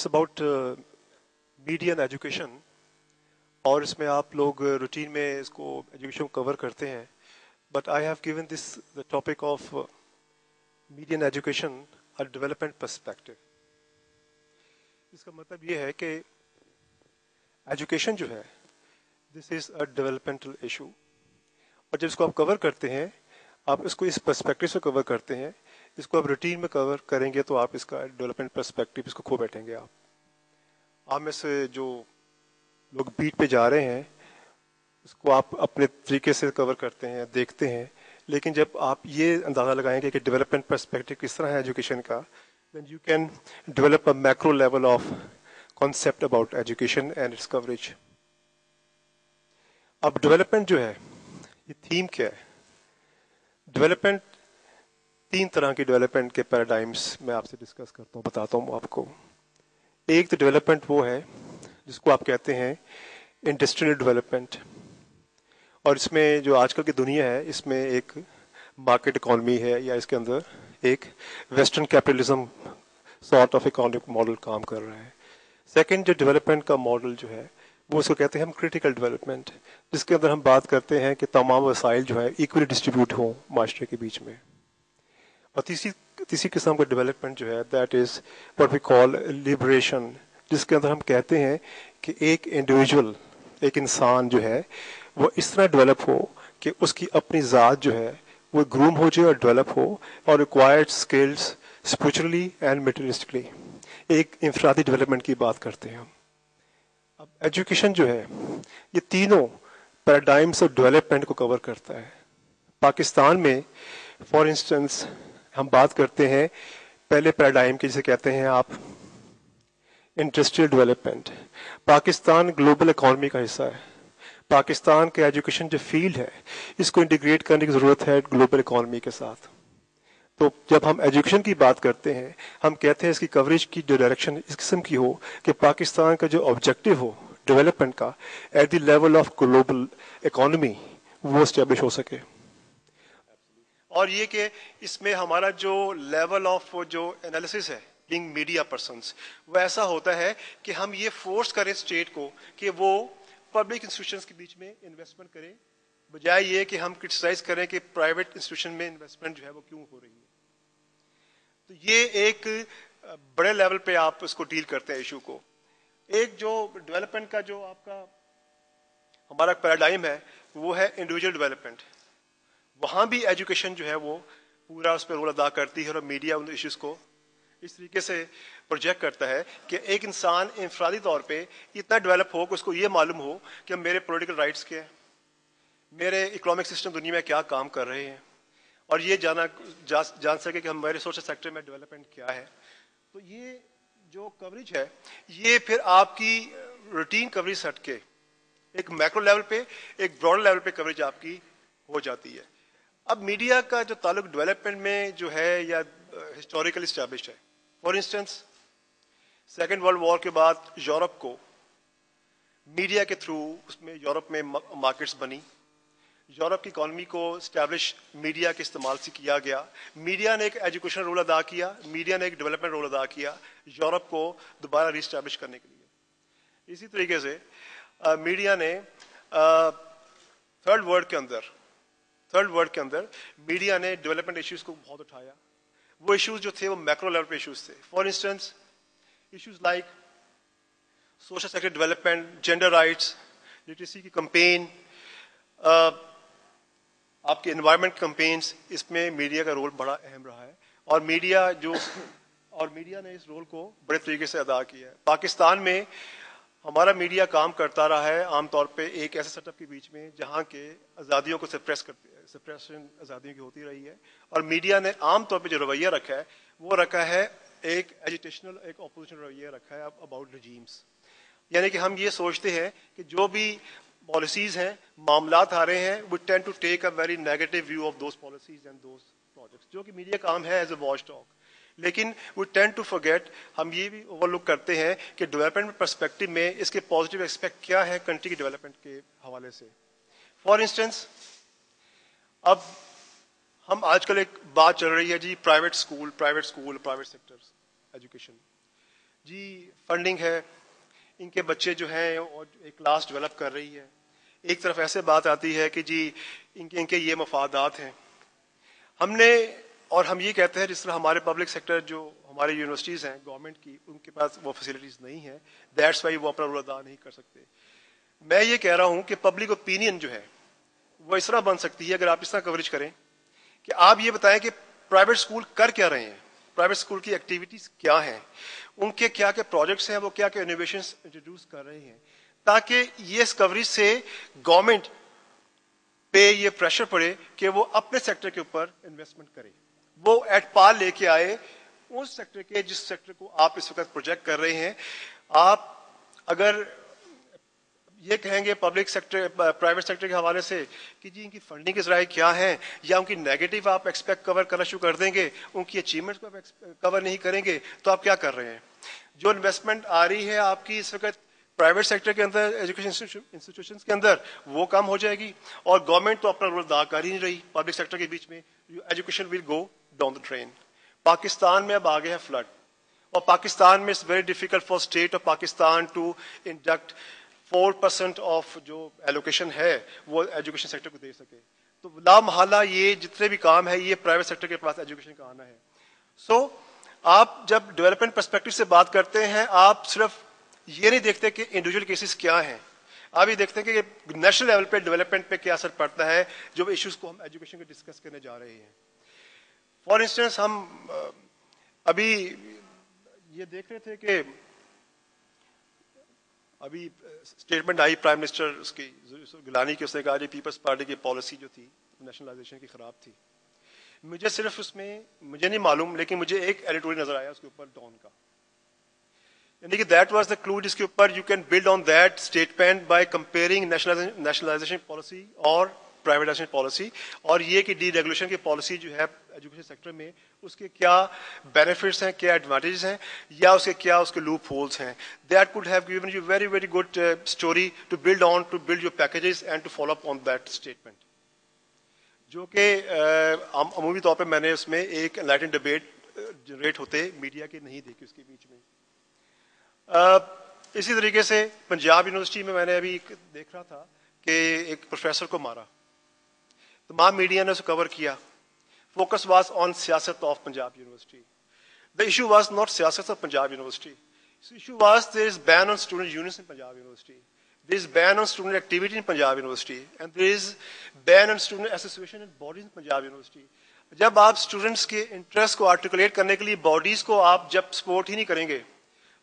It's about media and education, और इसमें आप लोग रूटीन में इसको एजुकेशन को कवर करते हैं, but I have given this the topic of media and education a development perspective. इसका मतलब ये है कि एजुकेशन जो है this is a developmental issue, और जब इसको आप कवर करते हैं, आप इसको इस पर्सपेक्टिव से कवर करते हैं, इसको आप रूटीन में कवर करेंगे तो आप इसका डेवलपमेंट पर्सपेक्टिव इसको खो बैठेंगे। आप में से जो लोग बीट पे जा रहे हैं इसको आप अपने तरीके से कवर करते हैं, देखते हैं, लेकिन जब आप ये अंदाज़ा लगाएंगे कि डेवलपमेंट पर्सपेक्टिव किस तरह है एजुकेशन का, then you can develop a macro level of concept about education and its coverage. अब डेवलपमेंट जो है ये थीम क्या है? डेवलपमेंट, तीन तरह की डेवलपमेंट के पैराडाइम्स मैं आपसे डिस्कस करता हूँ, बताता हूँ आपको। एक तो डेवलपमेंट वो है जिसको आप कहते हैं इंडस्ट्रियल डेवलपमेंट, और इसमें जो आजकल की दुनिया है इसमें एक मार्केट इकोनॉमी है, या इसके अंदर एक western capitalism sort of economic model काम कर रहा है। सेकंड जो डेवलपमेंट का मॉडल जो है वो इसको कहते हैं हम क्रिटिकल डेवलपमेंट, जिसके अंदर हम बात करते हैं कि तमाम वसाइल जो है इक्वली डिस्ट्रीब्यूट हों माशरे के बीच में। और तीसरी किस्म का डेवलपमेंट जो है that is what we call liberation, जिसके अंदर हम कहते हैं कि एक इंडिविजुअल, एक इंसान जो है वो इस तरह डेवलप हो कि उसकी अपनी ज़ात जो है वो ग्रूम हो जाए और डेवलप हो, और required skills spiritually and materialistically, एक इंफरादी डेवलपमेंट की बात करते हैं हम। अब एजुकेशन जो है ये तीनों पैराडाइम्स ऑफ डेवलपमेंट को कवर करता है। पाकिस्तान में फॉर इंस्टेंस हम बात करते हैं पहले पैराडाइम की, जिसे कहते हैं आप industrial development. Pakistan global economy का हिस्सा है। पाकिस्तान के एजुकेशन जो फील्ड है इसको इंटीग्रेट करने की ज़रूरत है ग्लोबल इकोनॉमी के साथ। तो जब हम एजुकेशन की बात करते हैं हम कहते हैं इसकी कवरेज की जो डायरेक्शन इस किस्म की हो कि पाकिस्तान का जो ऑब्जेक्टिव हो डेवलपमेंट का at the level of global economy वो एस्टेब्लिश हो सके। और ये कि इसमें हमारा जो लेवल ऑफ जो एनालिसिस है बीइंग मीडिया पर्सन्स वो ऐसा होता है कि हम ये फोर्स करें स्टेट को कि वो पब्लिक इंस्टीट्यूशंस के बीच में इन्वेस्टमेंट करें, बजाय ये कि हम क्रिटिसाइज करें कि प्राइवेट इंस्टीट्यूशन में इन्वेस्टमेंट जो है वो क्यों हो रही है। तो ये एक बड़े लेवल पे आप इसको डील करते हैं इशू को। एक जो डेवलपमेंट का जो आपका हमारा पैराडाइम है वो है इंडिविजुअल डेवलपमेंट। वहां भी एजुकेशन जो है वो पूरा उस पर रोल अदा करती है, और मीडिया उन इश्यूज को इस तरीके से प्रोजेक्ट करता है कि एक इंसान इंफरादी तौर पे इतना डेवलप हो कि उसको ये मालूम हो कि मेरे पॉलिटिकल राइट्स क्या हैं, मेरे इकोनॉमिक सिस्टम दुनिया में क्या काम कर रहे हैं, और ये जान सके कि हमारे सोशल सेक्टर में डेवलपमेंट क्या है। तो ये जो कवरेज है ये फिर आपकी रूटीन कवरेज हट के एक मैक्रो लेवल पे, एक ब्रॉड लेवल पे कवरेज आपकी हो जाती है। अब मीडिया का जो ताल्लुक डेवलपमेंट में जो है या हिस्टोरिकल इस्टेब्लिश्ड है। For instance second world war के बाद यूरोप को मीडिया के थ्रू उसमें यूरोप में मार्केट्स बनी, यूरोप की इकोनॉमी को स्टैब्लिश मीडिया के इस्तेमाल से किया गया। मीडिया ने एक एजुकेशन रोल अदा किया, मीडिया ने एक डेवलपमेंट रोल अदा किया यूरोप को दोबारा रीस्टैब्लिश करने के लिए। इसी तरीके से मीडिया ने थर्ड वर्ल्ड के अंदर मीडिया ने डेवलपमेंट इश्यूज को बहुत उठाया। वो इश्यूज जो थे वो मैक्रो लेवल पे इश्यूज थे। For instance issues like social sector development, gender rights, literacy की कंपेन, आपके एनवायरनमेंट कैंपेन्स, इसमें मीडिया का रोल बड़ा अहम रहा है, और मीडिया ने इस रोल को बड़े तरीके से अदा किया है। पाकिस्तान में हमारा मीडिया काम करता रहा है आमतौर पे एक ऐसे सेटअप के बीच में जहाँ के आज़ादियों को सप्रेशन आज़ादियों की होती रही है, और मीडिया ने आमतौर पे जो रवैया रखा है वो रखा है एक एजिटेशनल, एक ऑपोजिशन रवैया रखा है अबाउट रिजीम्स। यानी कि हम ये सोचते हैं कि जो भी पॉलिसीज हैं, मामलात आ रहे हैं, we tend to take a very negative view of those policies and those projects, जो कि मीडिया काम है एज अ वॉच डॉग। लेकिन वी टेंड टू फॉरगेट, हम ये भी ओवरलुक करते हैं कि डेवलपमेंट पर्सपेक्टिव में इसके पॉजिटिव एस्पेक्ट क्या है कंट्री की डेवलपमेंट के हवाले से। फॉर इंस्टेंस अब हम आजकल एक बात चल रही है जी private school, private sector education. جی فنڈنگ ہے, ان کے بچے جو ہیں اور ایک کلاس ڈیولپ کر رہی ہے, ایک طرف ایسے بات آتی ہے کہ جی ان کے یہ مفادات ہیں. ہم نے اور ہم یہ کہتے ہیں جس طرح ہمارے پبلک سیکٹر جو ہماری یونیورسٹیز ہیں گورنمنٹ کی, ان کے پاس وہ فیسلٹیز نہیں ہیں, دیٹس وائی وہ اپنا رول ادا نہیں کر سکتے. میں یہ کہہ رہا ہوں کہ پبلک اوپینین جو ہے وہ اس طرح بن سکتی ہے اگر آپ اس طرح کوریج کریں کہ آپ یہ بتائیں کہ پرائیویٹ اسکول کر کیا رہے ہیں, پرائیویٹ اسکول کی ایکٹیویٹیز کیا ہیں, ان کے کیا کیا پروجیکٹس ہیں, وہ کیا کیا انوویشنز انٹروڈیوس کر رہے ہیں, تاکہ یہ اس کوریج سے گورنمنٹ پہ یہ پریشر پڑے کہ وہ اپنے سیکٹر کے اوپر انویسٹمنٹ کرے, وہ ایٹ پار لے کے آئے اس سیکٹر کے جس سیکٹر کو آپ اس وقت پروجیکٹ کر رہے ہیں. آپ اگر یہ کہیں گے پبلک سیکٹر پرائیویٹ سیکٹر کے حوالے سے کہ جی ان کی فنڈنگ کے ذرائع کیا ہیں, یا ان کی نیگیٹو آپ ایکسپیکٹ کور کرنا شروع کر دیں گے, ان کی اچیومنٹس کو آپ کور نہیں کریں گے, تو آپ کیا کر رہے ہیں. جو انویسٹمنٹ آ رہی ہے آپ کی اس وقت پرائیویٹ سیکٹر کے اندر ایجوکیشن انسٹیٹیوشنس کے اندر, وہ کم ہو جائے گی, اور گورنمنٹ تو اپنا رول ادا کر ہی نہیں رہی پبلک سیکٹر کے بیچ میں. Education will go down the drain. Pakistan میں اب آگے ہے فلڈ, اور پاکستان میں it's very difficult for state of Pakistan to induct 4% آف جو ایلوکیشن ہے وہ ایجوکیشن سیکٹر کو دے سکے. تو لا محالہ یہ جتنے بھی کام ہے یہ پرائیویٹ سیکٹر کے پاس ایجوکیشن کا آنا ہے. سو آپ جب ڈیولپمنٹ پرسپیکٹو سے بات کرتے ہیں, آپ صرف یہ نہیں دیکھتے کہ انڈیویجول کیسز کیا ہیں, آپ یہ دیکھتے ہیں کہ نیشنل لیول پہ ڈیولپمنٹ پہ کیا اثر پڑتا ہے جو ایشوز کو ہم ایجوکیشن کے ڈسکس کرنے جا رہے ہیں. فار انسٹنس ہم ابھی یہ دیکھ رہے تھے کہ ابھی اسٹیٹمنٹ آئی پرائم منسٹر اس کی گیلانی کی, اس نے کہا جی پیپلز پارٹی کی پالیسی جو تھی نیشنلائزیشن کی خراب تھی. مجھے صرف اس میں مجھے نہیں معلوم, لیکن مجھے ایک ایڈیٹوریل نظر آیا اس کے اوپر ڈان کا, یعنی کہ دیٹ واز دا کلو جس کے اوپر you can build on that statement by comparing nationalisation policy اور پرائیویٹائزیشن پالیسی, اور یہ کہ ڈی ریگولیشن کی پالیسی جو ہے ایجوکیشن سیکٹر میں اس کے کیا بینیفٹس ہیں, کیا ایڈوانٹیجز ہیں, یا اس کے کیا اس کے لوپ ہولس ہیں. That could have given you very very good story to build on, to build your packages and to follow up on that statement, جو کہ عمومی طور پہ میں نے اس میں ایک انلائٹن ڈبیٹ جنریٹ ہوتے میڈیا کے نہیں دیکھی اس کے بیچ میں. اسی طریقے سے پنجاب یونیورسٹی میں نے ابھی دیکھ رہا تھا کہ ایک پروفیسر کو مارا, تمام میڈیا نے اسے کور کیا. فوکس واز آن سیاست of Punjab university. The issue was not سیاست of Punjab university. The issue was there is ban on student unions in Punjab University. There is ban on student activity in Punjab University. And there is ban on student association and bodies in Punjab University. جب آپ students کے interest کو articulate کرنے کے لیے bodies کو آپ جب سپورٹ ہی نہیں کریں گے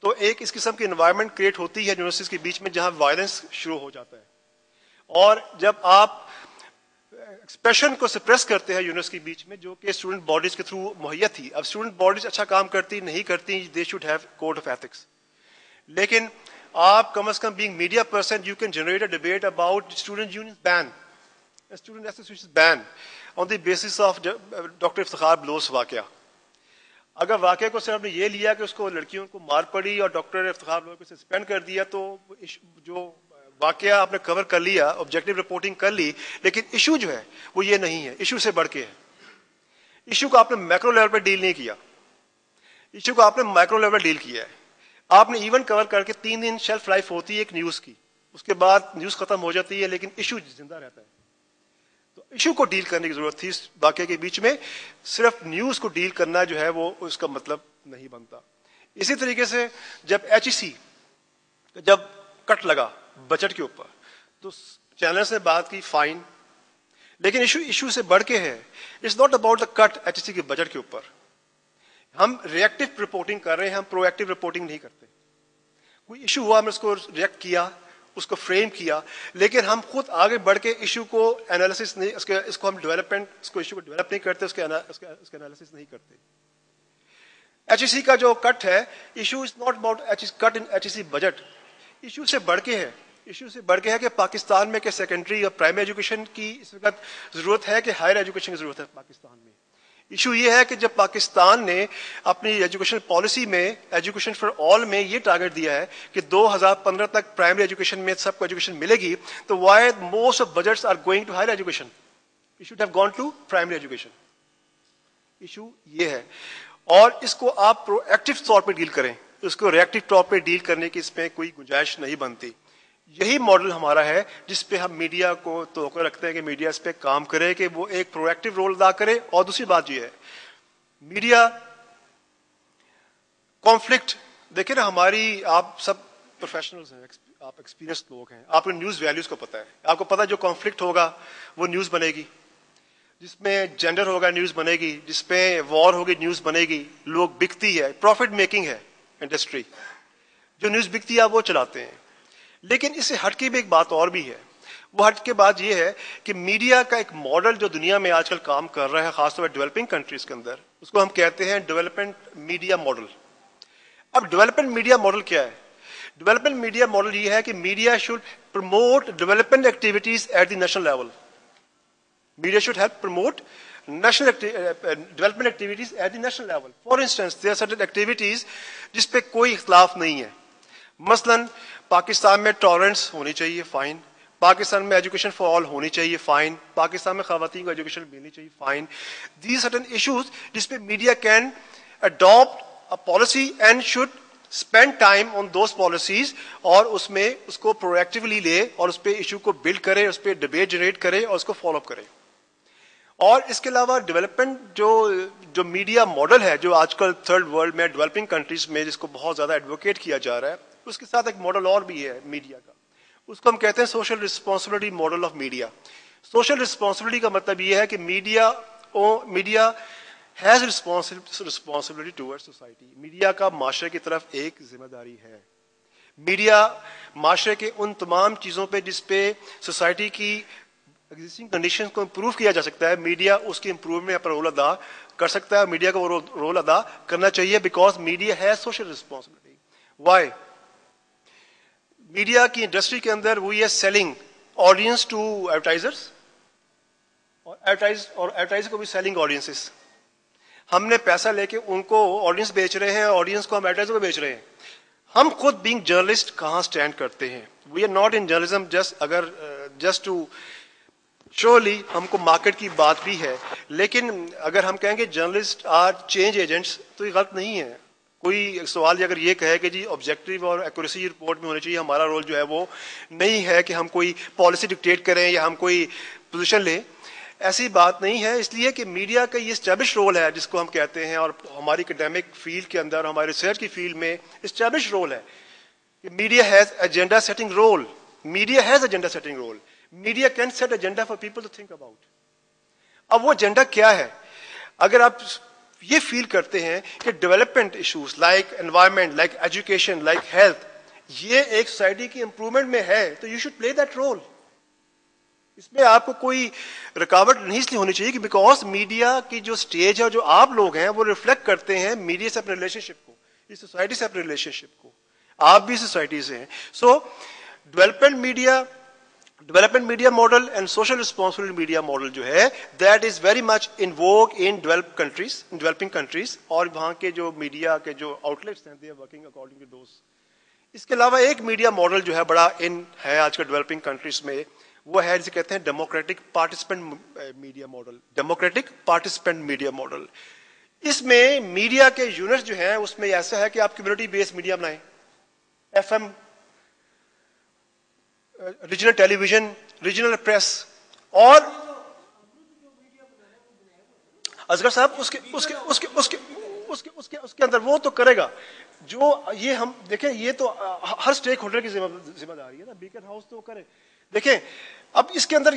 تو ایک اس قسم کی انوائرمنٹ کریٹ ہوتی ہے یونیورسٹیز کے بیچ میں جہاں وائلنس شروع ہو جاتا ہے. اور جب آپ ایکسپریشن کو سپریس کرتے ہیں یونیورسٹی کے بیچ میں جو کہ اسٹوڈنٹ باڈیز کے تھرو مہیا تھی, اب اسٹوڈنٹ باڈیز اچھا کام کرتی نہیں کرتی, they should have code of ethics. لیکن آپ کم از کم being media person you can generate a debate about student union ban, student association ban on the basis of doctor Iftikhar Baloch واقعہ. اگر واقعہ کو صرف نے یہ لیا کہ اس کو لڑکیوں کو مار پڑی اور ڈاکٹر افتخار بلوچ کو سسپینڈ کر دیا تو جو واقعہ آپ نے کور کر لیا, آبجیکٹو رپورٹنگ کر لی, لیکن ایشو جو ہے وہ یہ نہیں ہے, ایشو سے بڑھ کے ہے. ایشو کو آپ نے میکرو لیول پہ ڈیل نہیں کیا, ایشو کو آپ نے مائکرو لیول ڈیل کیا ہے. آپ نے ایونٹ کور کر کے 3 دن شیلف لائف ہوتی ہے ایک نیوز کی, اس کے بعد نیوز ختم ہو جاتی ہے لیکن ایشو زندہ رہتا ہے. تو ایشو کو ڈیل کرنے کی ضرورت تھی اس واقعے کے بیچ میں, صرف نیوز کو ڈیل کرنا جو ہے وہ اس کا مطلب نہیں بنتا. اسی طریقے سے جب HEC جب کٹ لگا بجٹ کے اوپر تو چینلز نے بات کی فائن, لیکن ایشو سے بڑھ کے ہے. It's not about the cut HEC کے بجٹ کے اوپر. ہم ریئیکٹو رپورٹنگ کر رہے ہیں, ہم پرو ایکٹیو رپورٹنگ نہیں کرتے. کوئی ایشو ہوا ہم نے اس کو ریئیکٹ کیا, اس کو فریم کیا, لیکن ہم خود آگے بڑھ کے ایشو کو انالیسس نہیں, اس کو ہم ڈیولپمنٹ اس کو ایشو کو ڈیولپ نہیں کرتے, اس کے انالیسس نہیں کرتے. HEC کا جو کٹ ہے, issue is not about cut in HEC budget. Issue سے بڑھ کے ہے, ایشو سے بڑھ کے ہے کہ پاکستان میں کہ سیکنڈری اور پرائمری ایجوکیشن کی اس وقت ضرورت ہے کہ ہائر ایجوکیشن کی ضرورت ہے پاکستان میں. ایشو یہ ہے کہ جب پاکستان نے اپنی ایجوکیشن پالیسی میں ایجوکیشن فار آل میں یہ ٹارگٹ دیا ہے کہ 2015 تک پرائمری ایجوکیشن میں سب کو ایجوکیشن ملے گی, تو why most of budgets are going to higher education, you should have gone to primary education. Issue یہ ہے, اور اس کو آپ پرو ایکٹیو طور پہ ڈیل کریں, उसको रिएक्टिव टॉप पे डील करने की इसमें कोई गुंजाइश नहीं बनती। यही मॉडल हमारा है जिस पे हम मीडिया को तवक्को रखते हैं कि मीडिया इस पे काम करे, कि वो एक प्रोएक्टिव रोल अदा करे। और दूसरी बात ये है, मीडिया कॉन्फ्लिक्ट, देखिए ना, हमारी, आप सब प्रोफेशनल्स हैं, आप एक्सपीरियंस लोग हैं, आपको न्यूज वैल्यूज को पता है, आपको पता है जो कॉन्फ्लिक्ट होगा वो न्यूज बनेगी, जिसमें जेंडर होगा न्यूज बनेगी, जिसमें वॉर होगी न्यूज बनेगी, लोग बिकती है, प्रॉफिट मेकिंग है इंडस्ट्री, जो न्यूज बिकती है वो चलाते हैं। लेकिन इससे हटके भी एक बात और भी है, वो हट के बात ये है कि मीडिया का एक मॉडल जो दुनिया में आजकल काम कर रहा है, खासतौर पर डेवलपिंग कंट्रीज के अंदर, उसको हम कहते हैं डेवलपमेंट मीडिया मॉडल। अब डेवलपमेंट मीडिया मॉडल क्या है? डेवलपमेंट मीडिया मॉडल ये है कि media should promote development activities at the national level. Media should help promote national development activities at the national level. For instance, there are certain activities जिस पे कोई इख्तिलाफ नहीं है। मसलन पाकिस्तान में टॉलरेंस होनी चाहिए, फाइन। पाकिस्तान में एजुकेशन फॉर ऑल होनी चाहिए, फाइन। पाकिस्तान में खवातीन को एजुकेशन मिलनी चाहिए, फाइन। दीज सर्टेन इश्यूज जिस पे media can adopt a policy and should spend time on those policies, और उसमें उसको प्रोएक्टिवली ले और उस पर इशू को बिल्ड करे, उस पर डिबेट जनरेट करे और उसको फॉलो अप करे। और इसके अलावा डेवलपमेंट जो मीडिया मॉडल है, जो आजकल थर्ड वर्ल्ड में डेवलपिंग कंट्रीज में जिसको बहुत ज्यादा एडवोकेट किया जा रहा है, उसके साथ एक मॉडल और भी है मीडिया का, उसको हम कहते हैं social responsibility model of media. Social responsibility का मतलब यह है कि media has responsibility towards society. Media का माशरे की तरफ एक जिम्मेदारी है। मीडिया माशरे के उन तमाम चीजों पे जिस पे सोसाइटी की एग्जिस्टिंग कंडीशंस को इंप्रूव किया जा सकता है, मीडिया उसके इंप्रूवमेंट में अपना रोल अदा कर सकता है। मीडिया को रोल अदा करना चाहिए, because media has social responsibility. Why? Media की इंडस्ट्री के अंदर we are selling audience to advertisers, और एडवर्टाइजर को भी सेलिंग ऑडियंसेस। हमने पैसा लेके उनको ऑडियंस बेच रहे हैं, ऑडियंस को हम एडवर्टाइजर को बेच रहे हैं। हम खुद बीइंग जर्नलिस्ट कहां स्टैंड करते हैं? We are not in journalism just to surely, हमको मार्केट की बात भी है, लेकिन अगर हम कहेंगे जर्नलिस्ट आर चेंज एजेंट्स, तो ये गलत नहीं है। कोई सवाल अगर ये कहे कि जी ऑब्जेक्टिव और एक्यूरेसी रिपोर्ट में होनी चाहिए, हमारा रोल जो है वो नहीं है कि हम कोई पॉलिसी डिक्टेट करें या हम कोई पोजीशन लें, ऐसी बात नहीं है। इसलिए कि मीडिया का ये एस्टैब्लिश रोल है जिसको हम कहते हैं, और हमारी एकेडमिक फील्ड के अंदर, हमारे रिसर्च की फील्ड में एस्टैब्लिश रोल है कि media has agenda setting role. Media has agenda setting role. Media can set agenda for people to think about. अब वो एजेंडा क्या है? अगर आप ये फील करते हैं कि development issues like environment, like education, like health, ये एक सोसाइटी की इंप्रूवमेंट में है, तो you should play that role. इसमें आपको कोई रुकावट नहीं इसलिए होनी चाहिए कि बिकॉज मीडिया की जो स्टेज है, जो आप लोग हैं, वो रिफ्लेक्ट करते हैं मीडिया से अपने रिलेशनशिप को, इस सोसाइटी से अपने रिलेशनशिप को। आप भी सोसाइटी से हैं। So development media model and social responsibility media model जो है, that is very much in vogue in developing countries, और वहां के जो मीडिया के जो आउटलेट्स हैं, they are working according to those. इसके अलावा एक मीडिया मॉडल जो है बड़ा इन है आजकल डेवलपिंग कंट्रीज में, वो है जिसे कहते हैं democratic participant media model. Democratic participant media model, इसमें मीडिया के यूनिट्स जो हैं उसमें ऐसा है कि आप कम्युनिटी बेस्ड मीडिया बनाएं, FM, regional television, regional press. और असगर साहब उसके अंदर वो तो करेगा जो ये हम देखें, ये तो हर स्टेक होल्डर की जिम्मेदारी है ना। बीकन हाउस तो करे। देखें अब इसके अंदर